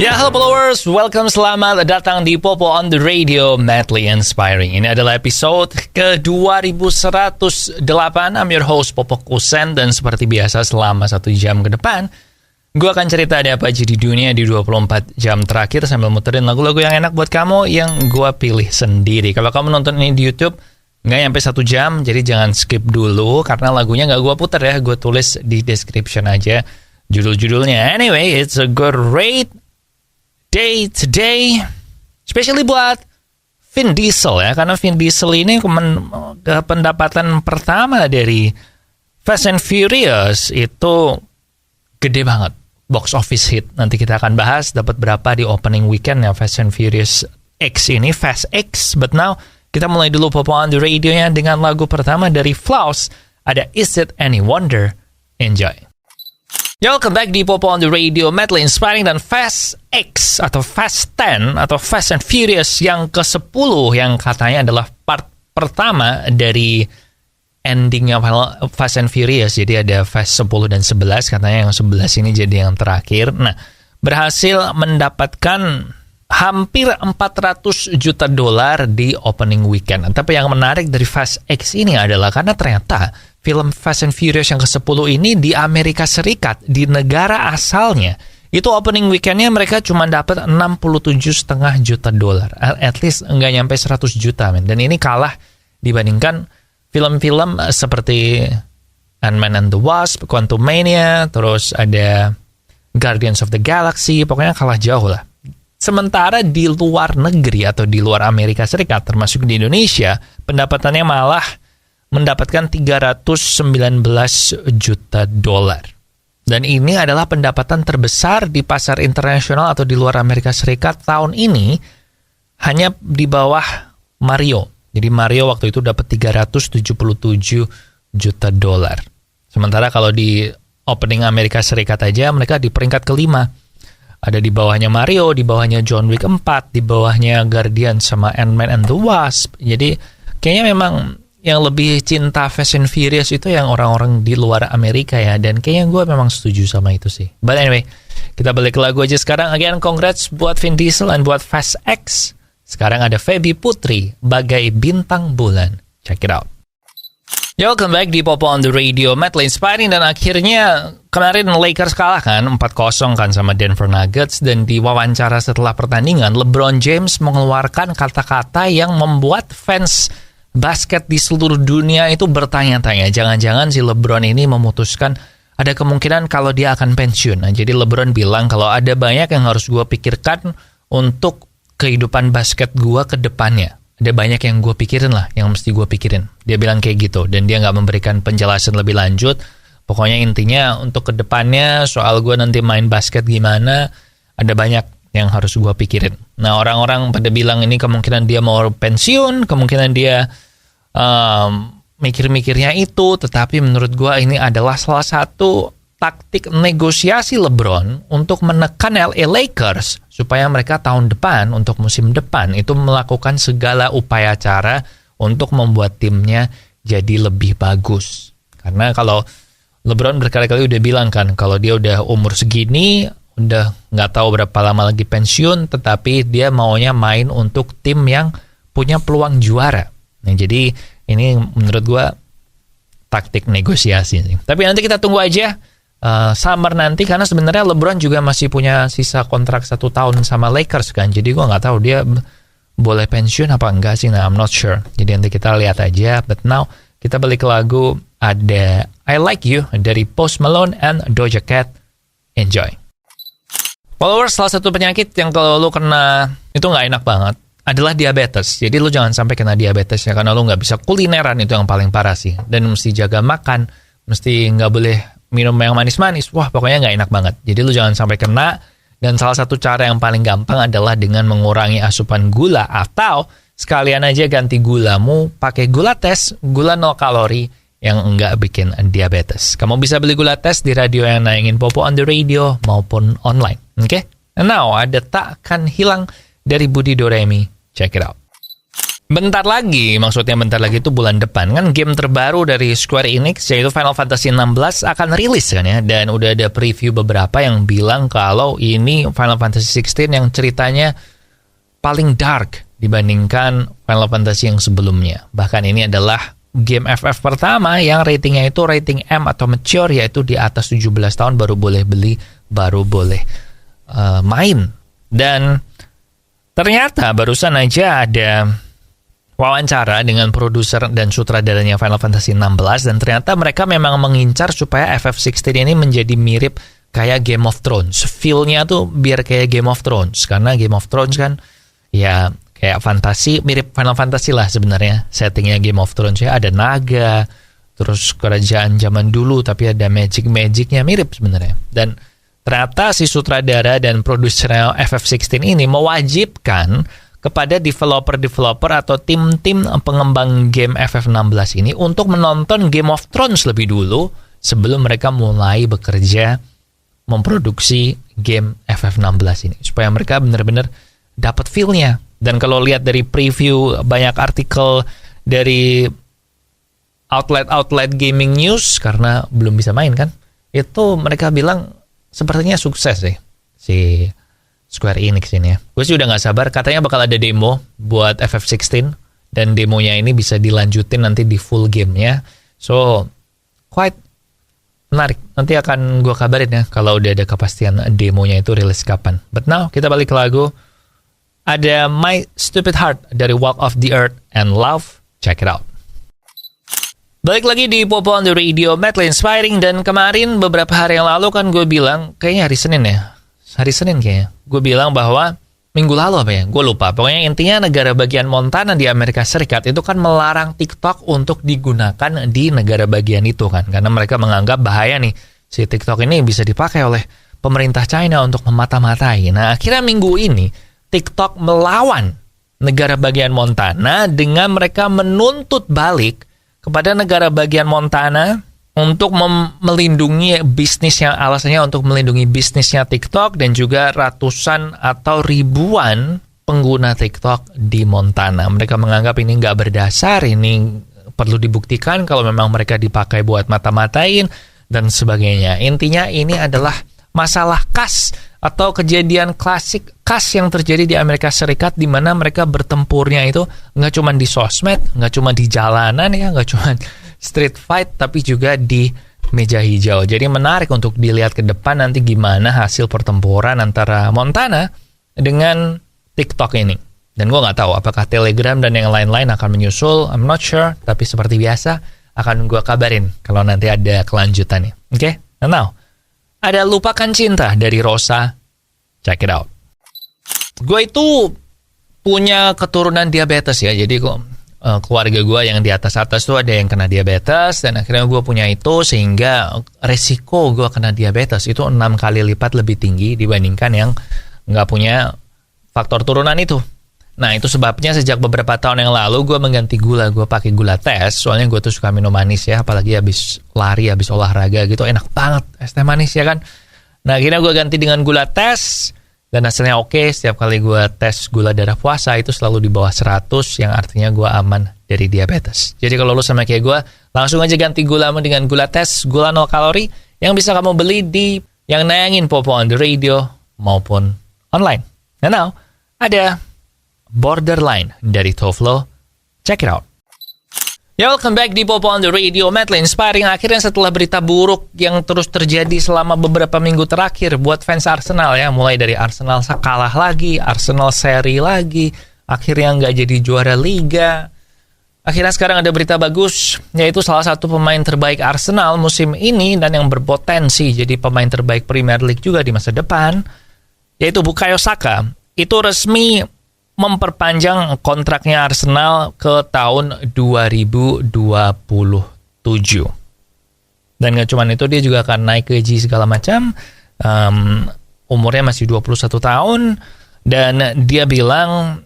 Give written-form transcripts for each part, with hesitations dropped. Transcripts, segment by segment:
Ya, halo followers, welcome, selamat datang di Popo on the Radio, Madly Inspiring. Ini adalah episode ke-2108. I'm your host, Popo Kusen, dan seperti biasa selama 1 jam ke depan, gue akan cerita ada apa aja di dunia di 24 jam terakhir sambil muterin lagu-lagu yang enak buat kamu yang gue pilih sendiri. Kalau kamu nonton ini di YouTube, nggak nyampe 1 jam, jadi jangan skip dulu, karena lagunya nggak gue puter ya, gue tulis di description aja judul-judulnya. Anyway, it's a great day today, especially buat Vin Diesel ya, karena Vin Diesel ini pendapatan pertama dari Fast and Furious itu gede banget, box office hit. Nanti kita akan bahas dapat berapa di opening weekend ya Fast and Furious X ini, Fast X. But now kita mulai dulu Popo on the Radio-nya dengan lagu pertama dari Flaws, ada Is It Any Wonder. Enjoy. Yo, welcome back di Popo on the Radio, Madly Inspiring, dan Fast X atau Fast 10 atau Fast and Furious yang ke-10 yang katanya adalah part pertama dari endingnya Fast and Furious. Jadi ada Fast 10 dan 11, katanya yang 11 ini jadi yang terakhir. Nah, berhasil mendapatkan hampir $400 juta di opening weekend. Tapi yang menarik dari Fast X ini adalah karena ternyata film Fast and Furious yang ke-10 ini di Amerika Serikat, di negara asalnya, itu opening weekendnya mereka cuma dapat $67,5 juta. At least nggak nyampe 100 juta, men. Dan ini kalah dibandingkan film-film seperti Ant-Man and the Wasp, Quantumania, terus ada Guardians of the Galaxy, pokoknya kalah jauh lah. Sementara di luar negeri atau di luar Amerika Serikat, termasuk di Indonesia, pendapatannya malah mendapatkan $319 juta. Dan ini adalah pendapatan terbesar di pasar internasional atau di luar Amerika Serikat tahun ini, hanya di bawah Mario. Jadi Mario waktu itu dapat $377 juta. Sementara kalau di opening Amerika Serikat aja mereka di peringkat kelima. Ada di bawahnya Mario, di bawahnya John Wick 4, di bawahnya Guardian sama Ant-Man and the Wasp. Jadi kayaknya memang yang lebih cinta Fast and Furious itu yang orang-orang di luar Amerika ya. Dan kayaknya gue memang setuju sama itu sih. But anyway, kita balik ke lagu aja sekarang. Again, congrats buat Vin Diesel dan buat Fast X. Sekarang ada Feby Putri, Bagai Bintang Bulan. Check it out. Yo, welcome back di Popo on the Radio, Madly Inspiring. Dan akhirnya kemarin Lakers kalah kan 4-0 kan sama Denver Nuggets. Dan di wawancara setelah pertandingan, LeBron James mengeluarkan kata-kata yang membuat fans basket di seluruh dunia itu bertanya-tanya. Jangan-jangan si LeBron ini memutuskan ada kemungkinan kalau dia akan pensiun. Nah, jadi LeBron bilang kalau ada banyak yang harus gue pikirkan untuk kehidupan basket gue ke depannya. Ada banyak yang gue pikirin lah, yang mesti gue pikirin. Dia bilang kayak gitu, dan dia gak memberikan penjelasan lebih lanjut. Pokoknya intinya untuk kedepannya soal gue nanti main basket gimana, ada banyak yang harus gue pikirin. Nah, orang-orang pada bilang ini kemungkinan dia mau pensiun, kemungkinan dia mikir-mikirnya itu. Tetapi menurut gue ini adalah salah satu taktik negosiasi LeBron untuk menekan LA Lakers supaya mereka tahun depan, untuk musim depan, itu melakukan segala upaya cara untuk membuat timnya jadi lebih bagus. Karena kalau LeBron berkali-kali udah bilang kan, kalau dia udah umur segini, udah nggak tahu berapa lama lagi pensiun, tetapi dia maunya main untuk tim yang punya peluang juara. Nah, jadi ini menurut gue taktik negosiasi sih. Tapi nanti kita tunggu aja summer nanti, karena sebenarnya LeBron juga masih punya sisa kontrak 1 tahun sama Lakers kan. Jadi gue nggak tahu dia boleh pensiun apa enggak sih. Nah, I'm not sure. Jadi nanti kita lihat aja. But now kita balik ke lagu, ada I Like You dari Post Malone and Doja Cat. Enjoy. Followers, salah satu penyakit yang kalau lu kena itu nggak enak banget adalah diabetes. Jadi lu jangan sampai kena diabetes ya, karena lu nggak bisa kulineran, itu yang paling parah sih. Dan mesti jaga makan, mesti nggak boleh minum yang manis-manis. Wah, pokoknya nggak enak banget. Jadi lu jangan sampai kena. Dan salah satu cara yang paling gampang adalah dengan mengurangi asupan gula, atau sekalian aja ganti gulamu pakai gula tes, gula 0 kalori yang enggak bikin diabetes. Kamu bisa beli gula tes di radio yang nayangin Popo on the Radio maupun online. Oke? And now ada Takkan Hilang dari Budi Doremi. Check it out. bentar lagi, maksudnya bentar lagi itu bulan depan kan game terbaru dari Square Enix yaitu Final Fantasy 16 akan rilis kan ya, dan udah ada preview beberapa yang bilang kalau ini Final Fantasy 16 yang ceritanya paling dark dibandingkan Final Fantasy yang sebelumnya. Bahkan ini adalah game FF pertama yang ratingnya itu rating M atau mature, yaitu di atas 17 tahun baru boleh beli, baru boleh main. Dan ternyata barusan aja ada wawancara dengan produser dan sutradaranya Final Fantasy 16, dan ternyata mereka memang mengincar supaya FF16 ini menjadi mirip kayak Game of Thrones. Feel-nya tuh biar kayak Game of Thrones, karena Game of Thrones kan ya kayak fantasi, mirip Final Fantasy lah sebenarnya. Settingnya Game of Thrones ya, ada naga, terus kerajaan zaman dulu tapi ada magic-magicnya, mirip sebenarnya. Dan ternyata si sutradara dan produsernya FF16 ini mewajibkan kepada developer-developer atau tim-tim pengembang game FF16 ini untuk menonton Game of Thrones lebih dulu sebelum mereka mulai bekerja memproduksi game FF16 ini, supaya mereka benar-benar dapat feel-nya. Dan kalau lihat dari preview banyak artikel dari outlet gaming news, karena belum bisa main kan, itu mereka bilang sepertinya sukses deh si Square Enix ini ya. Gue sih udah gak sabar, katanya bakal ada demo buat FF16, dan demonya ini bisa dilanjutin nanti di full gamenya. So, quite menarik. Nanti akan gue kabarin ya kalau udah ada kepastian demonya itu rilis kapan. But now, kita balik ke lagu. Ada My Stupid Heart dari Walk of the Earth and Love. Check it out. Balik lagi di Popo on the Radio, Madly Inspiring. Dan kemarin beberapa hari yang lalu kan gue bilang, kayaknya hari Senin kayaknya, gue bilang bahwa minggu lalu apa ya, gue lupa. Pokoknya intinya negara bagian Montana di Amerika Serikat itu kan melarang TikTok untuk digunakan di negara bagian itu kan, karena mereka menganggap bahaya nih, si TikTok ini bisa dipakai oleh pemerintah China untuk memata-matai. Nah akhirnya minggu ini TikTok melawan negara bagian Montana dengan mereka menuntut balik kepada negara bagian Montana untuk melindungi bisnisnya, alasannya untuk melindungi bisnisnya TikTok dan juga ratusan atau ribuan pengguna TikTok di Montana. Mereka menganggap ini nggak berdasar, ini perlu dibuktikan kalau memang mereka dipakai buat mata-matain dan sebagainya. Intinya ini adalah masalah khas atau kejadian klasik khas yang terjadi di Amerika Serikat, di mana mereka bertempurnya itu nggak cuma di sosmed, nggak cuma di jalanan ya, nggak cuma street fight, tapi juga di meja hijau. Jadi menarik untuk dilihat ke depan nanti gimana hasil pertempuran antara Montana dengan TikTok ini. Dan gue nggak tahu apakah Telegram dan yang lain-lain akan menyusul, I'm not sure. Tapi seperti biasa akan gue kabarin kalau nanti ada kelanjutannya. Oke? Now, ada Lupakan Cinta dari Rosa. Check it out. Gue itu punya keturunan diabetes ya, jadi keluarga gue yang di atas-atas tuh ada yang kena diabetes, dan akhirnya gue punya itu, sehingga resiko gue kena diabetes itu 6 kali lipat lebih tinggi dibandingkan yang nggak punya faktor turunan itu. Nah itu sebabnya sejak beberapa tahun yang lalu gue mengganti gula, gue pakai gula tes, soalnya gue tuh suka minum manis ya, apalagi habis lari, habis olahraga gitu, enak banget es teh manis ya kan. Nah akhirnya gue ganti dengan gula tes, dan hasilnya oke. Setiap kali gue tes gula darah puasa itu selalu di bawah 100, yang artinya gue aman dari diabetes. Jadi kalau lu sama kayak gue, langsung aja ganti gulamu dengan gula tes, gula 0 kalori, yang bisa kamu beli di yang nayangin Popo on the Radio maupun online. Nah now, ada Borderline dari Toflo. Check it out. Ya, welcome back di Popo on the Radio, Madly Inspiring. Akhirnya setelah berita buruk yang terus terjadi selama beberapa minggu terakhir buat fans Arsenal ya, mulai dari Arsenal kalah lagi, Arsenal seri lagi, akhirnya nggak jadi juara Liga. Akhirnya sekarang ada berita bagus, yaitu salah satu pemain terbaik Arsenal musim ini dan yang berpotensi jadi pemain terbaik Premier League juga di masa depan, yaitu Bukayo Saka. Itu resmi memperpanjang kontraknya Arsenal ke tahun 2027. Dan gak cuma itu, dia juga akan naik gaji segala macam. Umurnya masih 21 tahun. Dan dia bilang,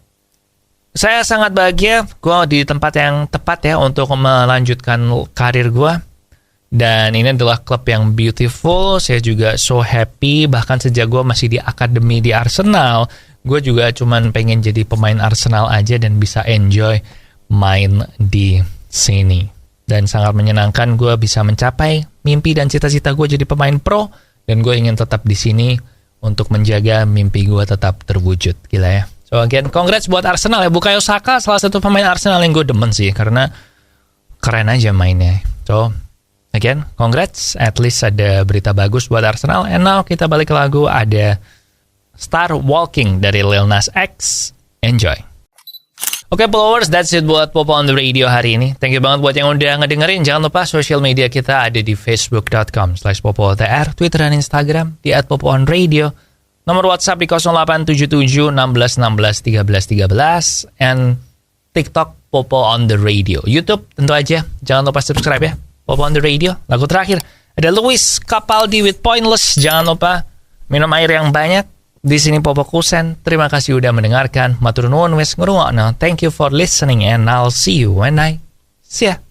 saya sangat bahagia, gue di tempat yang tepat ya untuk melanjutkan karir gue. Dan ini adalah klub yang beautiful. Saya juga so happy, bahkan sejak gue masih di akademi di Arsenal, gue juga cuman pengen jadi pemain Arsenal aja dan bisa enjoy main di sini. Dan sangat menyenangkan gue bisa mencapai mimpi dan cita-cita gue jadi pemain pro, dan gue ingin tetap di sini untuk menjaga mimpi gue tetap terwujud. Gila ya. So again, congrats buat Arsenal ya. Bukayo Saka salah satu pemain Arsenal yang gue demen sih, karena keren aja mainnya. So again, congrats. At least ada berita bagus buat Arsenal. And now kita balik ke lagu, ada Star Walking dari Lil Nas X. Enjoy. Oke, followers, that's it buat Popo on the Radio hari ini. Thank you banget buat yang udah ngedengerin. Jangan lupa social media kita ada di facebook.com/popotr, Twitter dan Instagram di @popoonradio. Nomor WhatsApp di 0877 16 16 13 13, and TikTok Popo on the Radio. YouTube tentu aja, jangan lupa subscribe ya. Popo on the Radio. Lagu terakhir ada Luis Capaldi with Pointless. Jangan lupa minum air yang banyak. Di sini Popo Kusen. Terima kasih udah mendengarkan. Matur nuwun wis ngrungokno. Thank you for listening and I'll see you when I see ya.